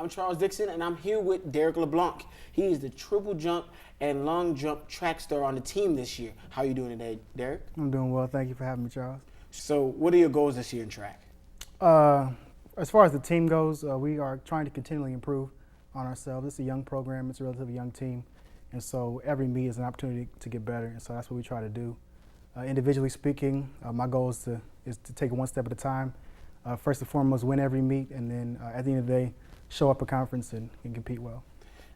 I'm Charles Dixon, and I'm here with Derek Leblanc. He is the triple jump and long jump track star on the team this year. How are you doing today, Derek? I'm doing well. Thank you for having me, Charles. So, what are your goals this year in track? As far as the team goes, we are trying to continually improve on ourselves. It's a young program. It's a relatively young team. And so every meet is an opportunity to get better. And so that's what we try to do. Individually speaking, my goal is to take it one step at a time. First and foremost, win every meet, and then at the end of the day, show up a conference and compete well.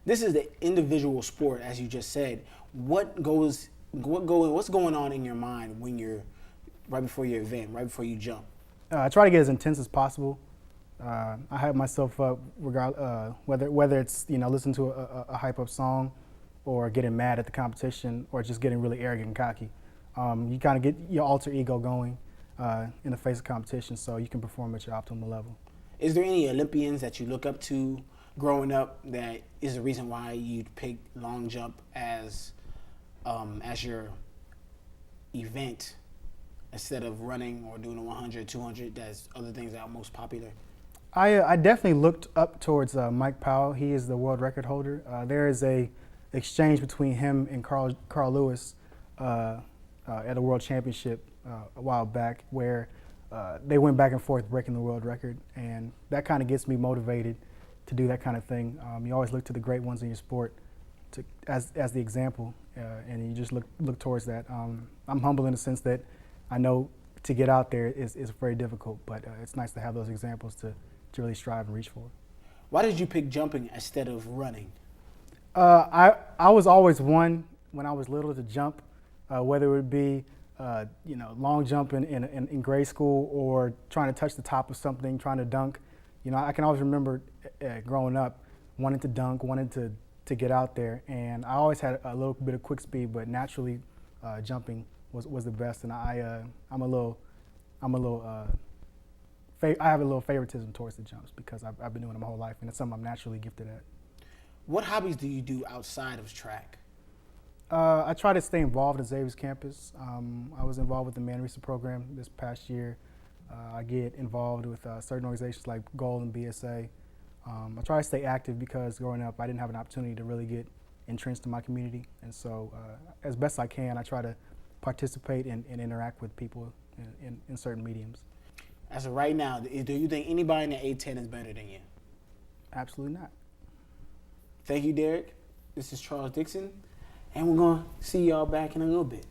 This is the individual sport, as you just said. What's going on in your mind when you're right before your event, right before you jump? I try to get as intense as possible. I hype myself up, whether it's listening to a hype up song, or getting mad at the competition, or just getting really arrogant and cocky. You kind of get your alter ego going in the face of competition, so you can perform at your optimal level. Is there any Olympians that you look up to growing up that is the reason why you picked long jump as your event instead of running or doing a 100, 200? That's other things that are most popular. I definitely looked up towards Mike Powell. He is the world record holder. There is a exchange between him and Carl Lewis at a world championship a while back, where they went back and forth breaking the world record, and that kind of gets me motivated to do that kind of thing. You always look to the great ones in your sport as the example, and you just look towards that. I'm humble in the sense that I know to get out there is very difficult, but it's nice to have those examples to really strive and reach for. Why did you pick jumping instead of running? I was always one when I was little to jump, whether it would be long jumping in grade school or trying to touch the top of something, trying to dunk. I can always remember growing up wanting to dunk, wanting to get out there, and I always had a little bit of quick speed, but naturally jumping was the best. And I have a little favoritism towards the jumps because I've been doing it my whole life, and it's something I'm naturally gifted at. What hobbies do you do outside of track? I try to stay involved at Xavier's campus. I was involved with the Man Research program this past year. I get involved with certain organizations like Gold and BSA. I try to stay active because growing up I didn't have an opportunity to really get entrenched in my community, and so as best I can, I try to participate and interact with people in certain mediums. As of right now, do you think anybody in the A10 is better than you? Absolutely not. Thank you, Derek. This is Charles Dixon, and we're going to see y'all back in a little bit.